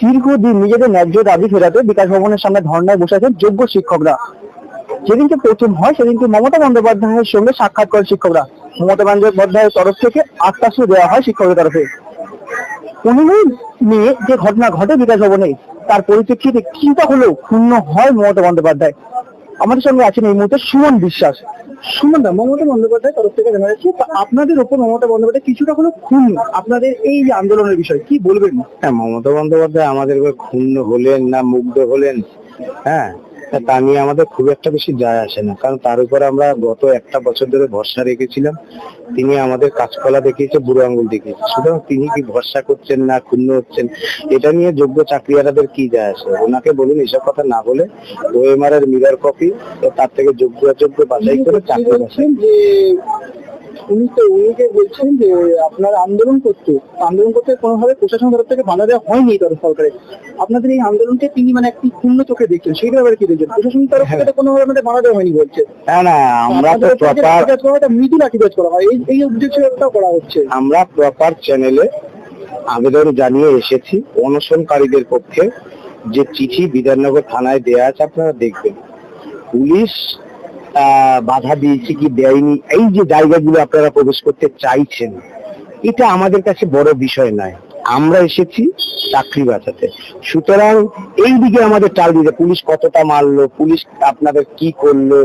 দীর্ঘদিন নিজেদের ন্যায্য দাবি ফেরাতে বিকাশ ভবনের সামনে ধর্নায় বসে আছেন যোগ্য শিক্ষকরা। যেদিনকে প্রথম হয় সেদিনকে মমতা বন্দ্যোপাধ্যায়ের সঙ্গে সাক্ষাৎ করেন শিক্ষকরা। মমতা বন্দ্যোপাধ্যায়ের তরফ থেকে আশ্বাস দেওয়া হয় শিক্ষকদের তরফে। অনুনয় নিয়ে যে ঘটনা ঘটে বিকাশ ভবনে, তার পরিপ্রেক্ষিতে কিছুটা হলেও ক্ষুণ্ণ হয় মমতা বন্দ্যোপাধ্যায়। আমাদের সঙ্গে আছেন এই মুহূর্তে সুমন বিশ্বাস। সুমন দা, মমতা বন্দ্যোপাধ্যায়ের তরফ থেকে জানা যাচ্ছে আপনাদের ওপর মমতা বন্দ্যোপাধ্যায় কিছুটা হলেও ক্ষুণ্ণ আপনাদের এই যে আন্দোলনের বিষয়, কি বলবেন? হ্যাঁ, মমতা বন্দ্যোপাধ্যায় আমাদের উপর ক্ষুণ্ণ হলেন না মুগ্ধ হলেন, হ্যাঁ, তা নিয়ে আমাদের খুব একটা বেশি যায় আসে না। কারণ তার উপরে আমরা গত একটা বছর ধরে ভরসা রেখেছিলাম। তিনি আমাদের কাজকলা দেখিয়েছে, বুড়ো আঙ্গুল দেখিয়েছে। সুতরাং তিনি কি ভরসা করছেন না ক্ষুণ্ণ হচ্ছেন, এটা নিয়ে যোগ্য চাকরিয়ারাদের কি যায় আসে? ওনাকে বলুন এসব কথা না বলে ওএমআর এর মিরর কপি, তার থেকে যোগ্য অযোগ্য বাছাই করে চাকরি বাছাই। উনি যে বলছেন যে আপনারা আন্দোলন করতে কোনোভাবে প্রশাসন তরফ থেকে বাধা দেওয়া হয়নি সরকারের। আপনাদের এই আন্দোলনকে তিনি মানে একটি ক্ষুণ্ণ চোখে দেখছেন, সেই ব্যাপারে কি দেখছেন? প্রশাসন তরফ থেকে কোনোভাবে আমাদের বাধা দেওয়া হয়নি বলছে। না, আমরা তো প্রপার মৃদু লাঠিচার্জ করা হয়, এই উদ্দেশ্যটা করা হচ্ছে। আমরা প্রপার চ্যানেলে আবেদন জানিয়ে এসেছি অনশনকারীদের পক্ষে। যে চিঠি বিধাননগর থানায় দেয়া আছে আপনারা দেখবেন। পুলিশ বাধা দিয়েছে কি দেয়নি, এই যে জায়গাগুলো আপনারা প্রবেশ করতে চাইছেন, এটা আমাদের কাছে বড় বিষয় নয়। আমরা এসেছি চাকরি বাঁচাতে। সুতরাং এই দিকে আমাদের টার্গেট, পুলিশ কতটা মারলো, পুলিশ আপনাদের কি করলো,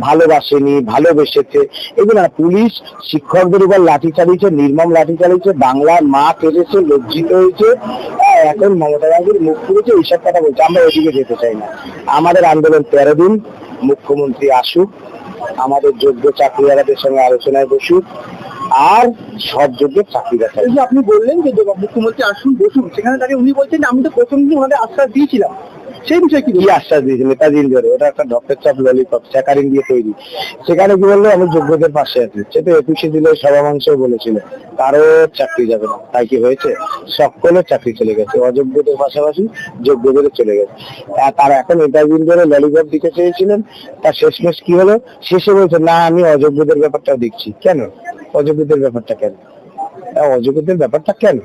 ভালোবাসেনি ভালোবেসেছে, এগুলো না। পুলিশ শিক্ষকদের উপর লাঠি চালিয়েছে, নির্মম লাঠি চালিয়েছে, বাংলার মা কেঁদেছে, লজ্জিত হয়েছে। এখন মমতা ব্যানার্জির মুখ খুলেছে, এইসব কথা বলছে। আমরা ওইদিকে যেতে চাই না। আমাদের আন্দোলন 13 দিন, মুখ্যমন্ত্রী আসুক, আমাদের যোগ্য চাকরিয়ারাদের সঙ্গে আলোচনায় বসুক, আর সব যোগ্যের চাকরি দেখা। আপনি বললেন যে মুখ্যমন্ত্রী আসুন বসুন, সেখানে তাকে উনি বলছেন যে আমি তো প্রথম দিন ওনাদের আশ্বাস দিয়েছিলাম। সেই বিষয়ে কি আশ্বাস দিয়েছে? নেতাজি ধরে ওটা একটা ডক্টর চাপ ললিপপ স্যাকারিং দিয়ে তৈরি। সেখানে কি বললো আমি যোগ্যদের পাশে আছি। সে তো 21শে জুলাই সভামঞ্চেও বলেছিল কারো চাকরি যাবে না। তাই কি হয়েছে? সকলের চাকরি চলে গেছে, অযোগ্যদের পাশাপাশি যোগ্যদের চলে গেছে। তারা এখন নেতাজি ধরে ললিপপ দিতে চেয়েছিলেন, তার শেষমেশ কি হলো? শেষে বলছে না আমি অযোগ্যদের ব্যাপারটাও দেখছি। কেন অযোগ্যদের ব্যাপারটা কেন? অযোগ্যদের ব্যাপারটা কেন?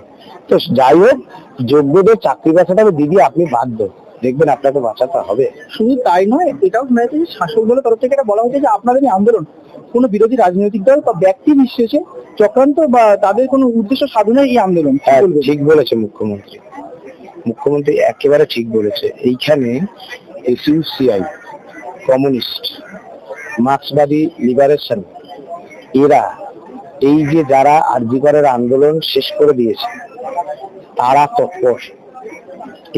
তো যাই হোক, যোগ্যদের চাকরি বাঁচাতে হবে। দিদি আপনি বাধ্য, দেখবেন আপনাকে বাঁচাতে হবে। শুধু তাই নয়, এটাও শোনা যাচ্ছে যে শাসক দলের তরফ থেকে এটা বলা হচ্ছে যে আপনাদের এই আন্দোলন কোনো বিরোধী রাজনৈতিক দল বা ব্যক্তি বিশেষে চক্রান্ত বা তাদের কোনো উদ্দেশ্য সাধনের এই আন্দোলন। ঠিক বলেছে মুখ্যমন্ত্রী একেবারে ঠিক বলেছে। এইখানে এসইউসিআই, কমিউনিস্ট, মার্ক্সবাদী লিবারেশন, এরা এই যে যারা আরজিকরের আন্দোলন শেষ করে দিয়েছে, তারা তৎপর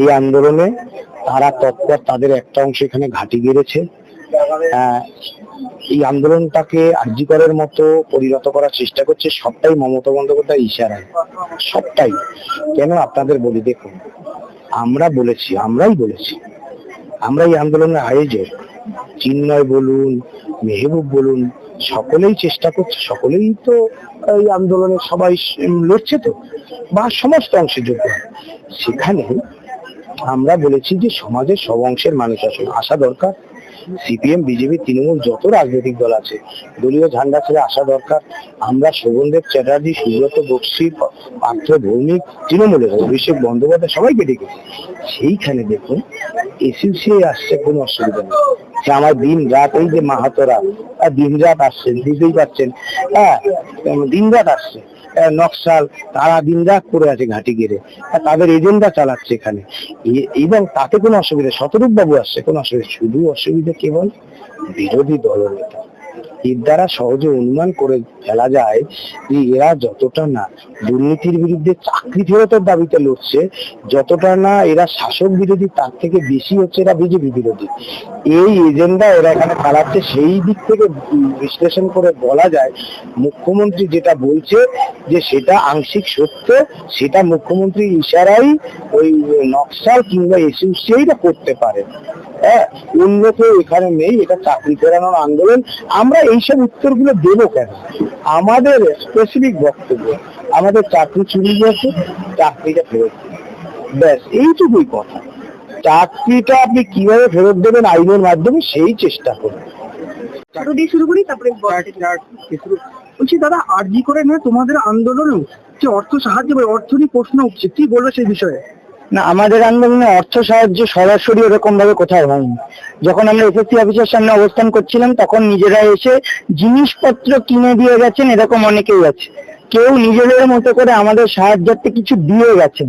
এই আন্দোলনে, তারা তৎপর। তাদের একটা অংশ এখানে ঘাঁটি গেড়েছে। এই আন্দোলনটাকে আরজিকরের মতো পরিণত করার চেষ্টা করছে। সবটাই মমতা বন্দ্যোপাধ্যায়ের ইশারায়, সবটাই। কেন আপনাদের বলি, দেখুন আমরাই বলেছি আমরা এই আন্দোলনের আয়োজক। চিন্ময় বলুন, মেহবুব বলুন, সকলেই চেষ্টা করছে, সকলেই তো এই আন্দোলনে সবাই লড়ছে তো, বা সমস্ত অংশে যোগ্য। সেখানে আমরা বলেছি যে সমাজের সব অংশের মানুষ আসা দরকার। সিপিএম, বিজেপি, তৃণমূল, যত রাজনৈতিক দল আছে দলীয় ঝান্ডা ছেড়ে আসা দরকার। আমরা শোভনদেব চ্যাটার্জি, সুব্রত বক্সি, পার্থ ভৌমিক, তৃণমূলের অভিষেক বন্দ্যোপাধ্যায় সবাইকে ডেকেছি। সেইখানে দেখুন এসইউসিআই আসছে, কোনো অসুবিধা নেই। যে আমার দিন রাত, এই যে মাহাতোরা দিন রাত আসছেন, বুঝতেই পারছেন, দিন রাত আসছে। নকশাল, তারা দিন রাত করে আছে ঘাঁটি গেড়ে, তাদের এজেন্ডা চালাচ্ছে এখানে, এবং তাতে কোনো অসুবিধা। শতরূপ বাবু আসছে, কোনো অসুবিধা। শুধু অসুবিধা কেবল বিরোধী দলনেতা। এর দ্বারা সহজে অনুমান করে ফেলা যায় যে এরা যতটা না দুর্নীতির বিরুদ্ধে চাকরি ফেরতের দাবিতে লড়ছে, যতটা না এরা শাসক বিরোধী, তার থেকে বেশি হচ্ছে এরা বিজেপি বিরোধী। এই এজেন্ডা এরা এখানে চালাচ্ছে। সেই দিক থেকে বিশ্লেষণ করে বলা যায় মুখ্যমন্ত্রী যেটা বলছে যে সেটা আংশিক সত্য। সেটা মুখ্যমন্ত্রী ইশারাই ওই নকশাল কিংবা এসইউসিআইটা করতে পারে। অন্য কেউ এখানে নেই। এটা চাকরি ফেরানোর আন্দোলন। আমরা এইসব উত্তরগুলো দেবো কেন? আমাদের স্পেসিফিক বক্তব্য, আমাদের চাকরি চুরি গেছে, চাকরিটা ফেরত, ব্যাস এইটুকুই কথা। চাকরিটা আপনি কিভাবে ফেরত দেবেন আইনের মাধ্যমে, সেই চেষ্টা করুন। ছোট দিয়ে শুরু করি, তারপরে বলছি দাদা, আরজি করে না তোমাদের আন্দোলন যে অর্থ সাহায্য, অর্থ নিয়ে প্রশ্ন উঠছে, কি বলবে সেই বিষয়ে? না, আমাদের আন্দোলনে অর্থ সাহায্য সরাসরি এরকম ভাবে কোথাও হয়নি। যখন আমরা এসএসসি অফিসের সামনে অবস্থান করছিলাম তখন নিজেরা এসে জিনিসপত্র কিনে দিয়ে গেছেন, এরকম অনেকেই আছে। কেউ নিজেদের মতো করে আমাদের সাহায্যার্থে কিছু দিয়ে গেছেন,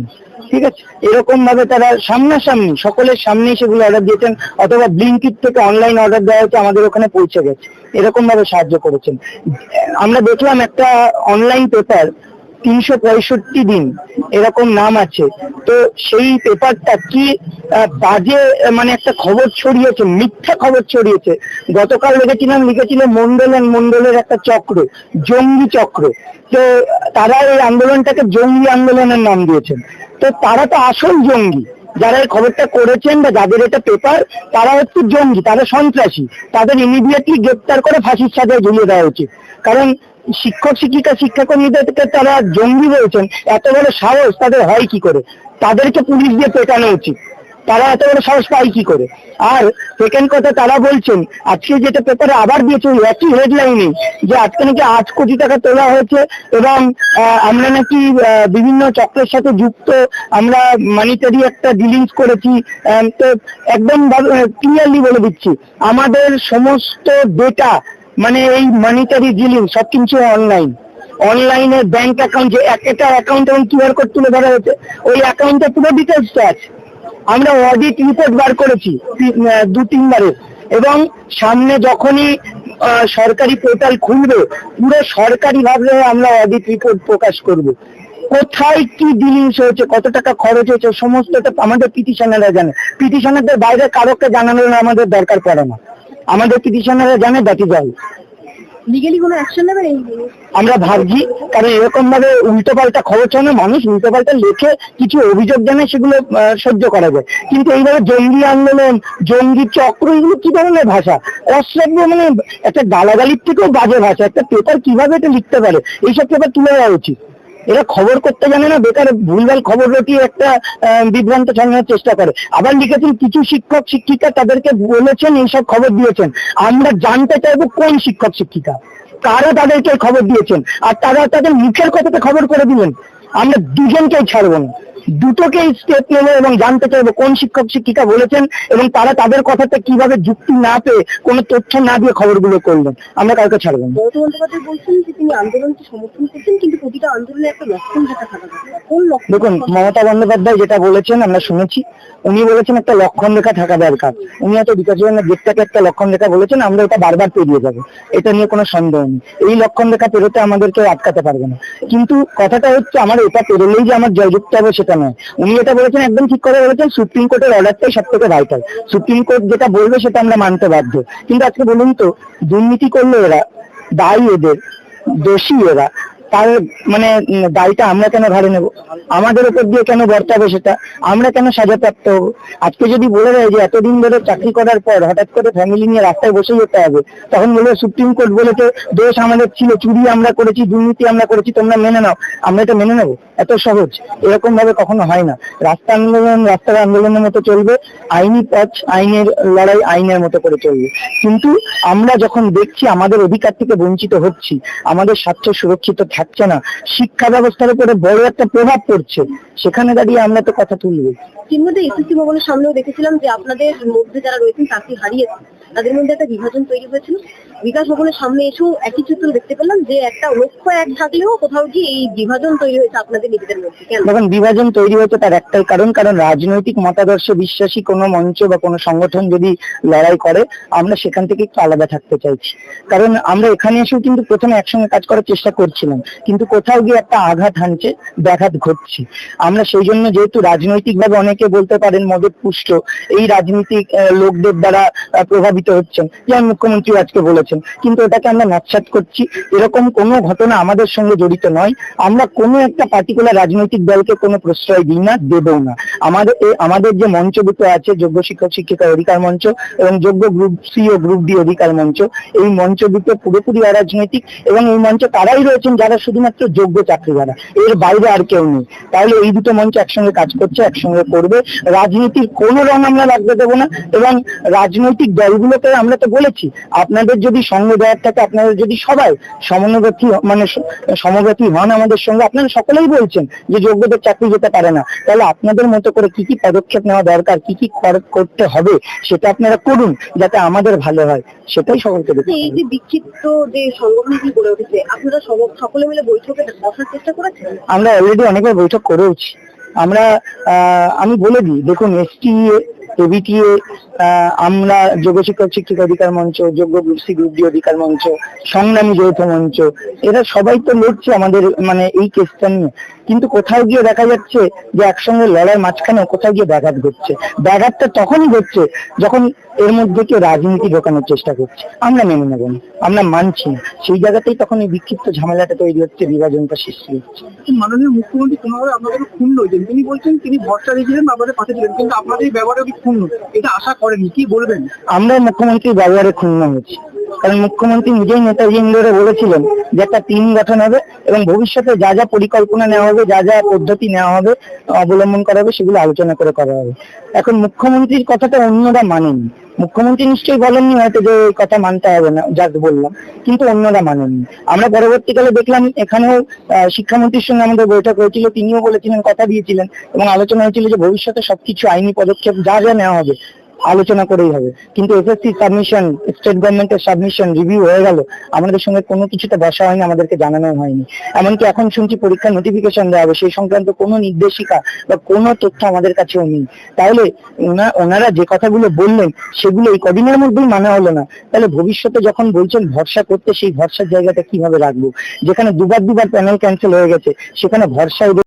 ঠিক আছে। এরকম ভাবে তারা সামনাসামনি সকলের সামনেই সেগুলো অর্ডার দিয়েছেন, অথবা ব্লিঙ্কিট থেকে অনলাইন অর্ডার দেওয়া হচ্ছে, আমাদের ওখানে পৌঁছে গেছে, এরকম ভাবে সাহায্য করেছেন। আমরা দেখলাম একটা অনলাইন পেপার 365 দিন এরকম নাম আছে, তো সেই পেপারটা কি বাজে মানে একটা খবর ছড়িয়েছে, মিথ্যা খবর ছড়িয়েছে। গতকাল লিখেছিল মন্ডলের একটা চক্র, জঙ্গি চক্র। তো তারা এই আন্দোলনটাকে জঙ্গি আন্দোলনের নাম দিয়েছেন। তো তারা তো আসল জঙ্গি, যারা এই খবরটা করেছেন বা যাদের এটা পেপার, তারা হচ্ছে জঙ্গি, তারা সন্ত্রাসী। তাদের ইমিডিয়েটলি গ্রেপ্তার করে ফাঁসির সাজায় ঝুলিয়ে দেওয়া উচিত। কারণ শিক্ষাকর্মীদেরকে তারা জঙ্গি বলছেন, এত বড় সাহস তাদের হয় কি করে? তাদেরকে পুলিশ দিয়ে পেটানো উচিত, তারা এত বড় সাহস পায় কি করে? আর সেকেন্ড কথা, তারা বলছেন আজকে যেটা পেপারে আবার দিয়েছে ওই একই হেডলাইনে, যে আজকে নাকি 8 কোটি টাকা তোলা হয়েছে এবং আমরা নাকি বিভিন্ন চক্রের সাথে যুক্ত, আমরা মানিটারি একটা ডিলিংস করেছি। তো একদম ক্লিয়ারলি বলে দিচ্ছি, আমাদের সমস্ত ডেটা মানে এই মানিটারি ডিলিং সবকিছু অনলাইনে ব্যাংক অ্যাকাউন্ট, যে একটা অ্যাকাউন্ট এবং কিউআর কোড তুলে ধরা হয়েছে, ওই অ্যাকাউন্টে পুরো ডিটেলসটা আছে। আমরা অডিট রিপোর্ট বার করেছি 2-3 বারের, এবং সামনে যখনই সরকারি পোর্টাল খুলবে পুরো সরকারি ভাবে আমরা অডিট রিপোর্ট প্রকাশ করব। কোথায় কি ডিলিংস হয়েছে, কত টাকা খরচ হয়েছে, সমস্তটা আমাদের পিটিশনাররা জানে। পিটিশনারদের বাইরে কারোকে জানানোর আমাদের দরকার পড়ে না, আমাদের পিটিশনাররা জানে, দ্যাট ইজ অল। লিগ্যালি কোনো অ্যাকশন নেবেন এই আমরা ভাবছি, কারণ এরকম ভাবে উল্টোপাল্টা খবর ছড়ানো, মানুষ উল্টোপাল্টা লেখে কিছু অভিযোগ জানায়, সেগুলো সহ্য করা যায়, কিন্তু এইভাবে জঙ্গি আন্দোলন, জঙ্গি চক্র, এগুলো কি ধরনের ভাষা? অশ্রাব্য, মানে একটা গালাগালির থেকেও বাজে ভাষা। একটা পেপার কিভাবে এটা লিখতে পারে? এইসব পেপার তুলে দেওয়া উচিত। এরা খবর করতে জানে না, বেকার ভুলভাল খবর রটিয়ে একটা বিভ্রান্ত ছড়ানোর চেষ্টা করে। আবার লিখেছেন কিছু শিক্ষক শিক্ষিকা তাদেরকে বলেছেন, এইসব খবর দিয়েছেন। আমরা জানতে চাইবো কোন শিক্ষক শিক্ষিকা, কারা তাদেরকে খবর দিয়েছেন, আর তারা তাদের মুখের কথাতে খবর করে দিলেন। আমরা দুজনকেই ছাড়বো না, দুটোকেই স্টেপ নেবো এবং জানতে চাইবো কোন শিক্ষক শিক্ষিকা বলেছেন এবং তারা তাদের কথাতে কিভাবে যুক্তি না পেয়ে, কোনো তথ্য না দিয়ে খবরগুলো করলেন। আমরা কাউকে ছাড়বো না। মমতা বন্দ্যোপাধ্যায় বলছেন যে তিনি আন্দোলনকে সমর্থন করছেন, কিন্তু প্রতিটা আন্দোলনে একটা লক্ষণ রেখা থাকা দরকার। কোন লক্ষণ? দেখুন, মমতা বন্দ্যোপাধ্যায় যেটা বলেছেন আমরা শুনেছি, উনি বলেছেন একটা লক্ষণ রেখা থাকা দরকার। উনি হয়তো বিকাশ ভবনের গেটটাকে একটা লক্ষণ রেখা বলেছেন, আমরা এটা বারবার পেরিয়ে যাবো, এটা নিয়ে কোনো সন্দেহ নেই। এই লক্ষণ রেখা পেরোতে আমাদেরকে আটকাতে পারবে না। কিন্তু কথাটা হচ্ছে, আমার এটা পেরোলেই যে আমার জয়যুক্ত হবে সেটা নয়। উনি এটা বলেছেন, একদম ঠিক করে বলেছেন, সুপ্রিম কোর্টের অর্ডারটাই সব থেকে ভাইটাল। সুপ্রিম কোর্ট যেটা বলবে সেটা আমরা মানতে বাধ্য। কিন্তু আজকে বলুন তো, দুর্নীতি করলো এরা, দায়ী এদের, দোষী এরা, তার মানে দায়টা আমরা কেন ঘাড়ে নেব? আমাদের উপর দিয়ে কেন বর্তাবে সেটা? আমরা কেন সাজাপ্রাপ্ত হবো? আজকে যদি বলে দেয় যে এতদিন ধরে চাকরি করার পর হঠাৎ করে ফ্যামিলি নিয়ে রাস্তায় বসে যেতে হবে, তখন বলবে সুপ্রিম কোর্ট বলেছে দোষ আমাদের ছিল, চুরি আমরা করেছি, দুর্নীতি আমরা করেছি, তোমরা মেনে নাও। আমরা এটা মেনে নেবো? এত সহজ? এরকম ভাবে কখনো হয় না। রাস্তার আন্দোলনের মতো চলবে, আইনি পথ, আইনের লড়াই আইনের মতো করে চলবে। কিন্তু আমরা যখন দেখছি আমাদের অধিকার থেকে বঞ্চিত হচ্ছি, আমাদের স্বার্থ সুরক্ষিত থাকছে না, শিক্ষা ব্যবস্থার উপরে বড় একটা প্রভাব পড়ছে, সেখানে দাঁড়িয়ে আমরা তো কথা তুলবো। কিন্তু এসএসসি ভবনের সামনেও দেখেছিলাম যে আপনাদের মধ্যে যারা রয়েছেন চাকরি হারিয়েছে, তাদের মধ্যে একটা বিভাজন তৈরি হয়েছিল। বিকাশ ভবনের সামনে এসেও একই চিত্র দেখতে পেলাম, যে একটা লক্ষ্য এক থাকলেও কোথাও কি এই বিভাজন তৈরি হয়েছে আপনাদের নিজেদের মধ্যে। কেন? দেখুন, বিভাজন তৈরি হয়েছে তার একটাই কারণ, রাজনৈতিক মতাদর্শে বিশ্বাসী কোনো মঞ্চ বা কোনো সংগঠন যদি লড়াই করে, আমরা সেখান থেকে একটু আলাদা থাকতে চাইছি। কারণ আমরা এখানে এসেও কিন্তু প্রথমে একসঙ্গে কাজ করার চেষ্টা করছিলাম, কিন্তু কোথাও গিয়ে একটা আঘাত হানছে, ব্যাঘাত ঘটছে। আমরা সেই জন্য, যেহেতু রাজনৈতিক ভাবে অনেকে বলতে পারেন মদত পুষ্ট, এই রাজনৈতিক লোকদের দ্বারা প্রভাবিত হচ্ছেন, যেমন মুখ্যমন্ত্রী আজকে বলেছেন, কিন্তু এটাকে আমরা নস্যাৎ করছি। এরকম কোনো ঘটনা আমাদের সঙ্গে জড়িত নয়। আমরা কোনো একটা পার্টিকুলার রাজনৈতিক দলকে কোনো প্রশ্রয় দিই না, দেবও না। আমাদের যে মঞ্চ দুটো আছে, যোগ্য শিক্ষক শিক্ষিকা অধিকার মঞ্চ এবং যোগ্য গ্রুপ সি ও গ্রুপ ডি অধিকার মঞ্চ, এই মঞ্চ দুটো পুরোপুরি অরাজনৈতিক, এবং এই মঞ্চে তারাই রয়েছেন যারা শুধুমাত্র যোগ্য চাকরিদারা, এর বাইরে আর কেউ নেই। তাহলে এই দুটো মঞ্চ একসঙ্গে কাজ করছে, একসঙ্গে করবে। রাজনীতির কোনো রং আমরা লাগতে দেবো না, এবং রাজনৈতিক দলগুলো সেগুলোকে আমরা তো বলেছি, আপনাদের যদি সঙ্গ দেওয়ার থাকে, আপনাদের যদি সবাই সমন্বয়ব্যথী মানে সমব্যথী হন আমাদের সঙ্গে, আপনারা সকলেই বলছেন যে যোগ্যদের চাকরি যেতে পারে না, তাহলে আপনাদের মতো করে কি কি পদক্ষেপ নেওয়া দরকার, কি কি করতে হবে সেটা আপনারা করুন, যাতে আমাদের ভালো হয়, সেটাই সকলকে দেখতে এই হবে। যে বিক্ষিপ্ত যে সংগঠনটি গড়ে উঠেছে, আপনারা সকলে মিলে বৈঠকে বসার চেষ্টা করেছেন? আমরা অলরেডি অনেকবার বৈঠক করেওছি। আমরা আমি বলে দিই, দেখুন এসটিএ, এবিটিএ, আমরা যোগ্য শিক্ষক শিক্ষিকা অধিকার মঞ্চ, যোগ্য গ্রুপ সি গ্রুপ ডি অধিকার মঞ্চ, সংগ্রামী যৌথ মঞ্চ, এরা সবাই তো লড়ছে আমাদের মানে এই কেসটা নিয়ে, কিন্তু কোথাও গিয়ে দেখা যাচ্ছে যে একসঙ্গে লড়াই মাঝখানে কোথাও গিয়ে ব্যাঘাত ঘটছে। ব্যাঘাতটা তখনই ঘটছে যখন এর মধ্যে কেউ রাজনীতি ঢোকানোর চেষ্টা করছে। আমরা মেনে নেব না, আমরা মানছি না, সেই জায়গাতেই তখন এই বিক্ষিপ্ত ঝামেলাটা তৈরি হচ্ছে, বিভাজনটা সৃষ্টি হচ্ছে। মাননীয় মুখ্যমন্ত্রী কোনোভাবে আপনাদের ক্ষুণ্ণ হয়েছেন, তিনি বলছেন তিনি ভরসা দিয়েছিলেন, আপনাদের পাশে ছিলেন, কিন্তু আপনাদের এই ব্যবহারে ক্ষুণ্ণ, এটা আশা করেনি, কি বলবেন? আমরা মুখ্যমন্ত্রীর ব্যবহারে ক্ষুণ্ণ হয়েছি, কারণ মুখ্যমন্ত্রী নিজেই নেতাজি ইন্দোরে বলেছিলেন যে একটা টিম গঠন হবে এবং ভবিষ্যতে যা যা পরিকল্পনা নেওয়া হবে, যা যা পদ্ধতি নেওয়া হবে, অবলম্বন করা হবে, সেগুলো আলোচনা করে করা হবে। এখন মুখ্যমন্ত্রীর কথাটা অন্যরা মানেনি, মুখ্যমন্ত্রী নিশ্চয়ই বলেননি হয়তো যে এই কথা মানতে হবে না, যা বললাম, কিন্তু অন্যরা মানেননি। আমরা পরবর্তীকালে দেখলাম এখানেও শিক্ষামন্ত্রীর সঙ্গে আমাদের বৈঠক হয়েছিল, তিনিও বলেছিলেন, কথা দিয়েছিলেন এবং আলোচনা হয়েছিল যে ভবিষ্যতে সবকিছু আইনি পদক্ষেপ যা যা নেওয়া হবে আলোচনা করেই হবে। কিন্তু এসএসসি সাবমিশন, স্টেট গভর্নমেন্টের সাবমিশন রিভিউ হয়ে গেল, আমাদের সঙ্গে কোনো কিছুতে বসা হয়নি, আমাদেরকে জানানো হয়নি। এমনকি এখন শুনছি পরীক্ষার নোটিফিকেশন দেওয়া হবে, সেই সংক্রান্ত কোনো নির্দেশিকা বা কোনো তথ্য আমাদের কাছেও নেই। তাহলে ওনারা যে কথাগুলো বললেন সেগুলো এই কদিনের মধ্যেই মানা হলো না, তাহলে ভবিষ্যতে যখন বলছেন ভরসা করতে, সেই ভরসার জায়গাটা কিভাবে রাখবো? যেখানে দুবার প্যানেল ক্যান্সেল হয়ে গেছে, সেখানে ভরসা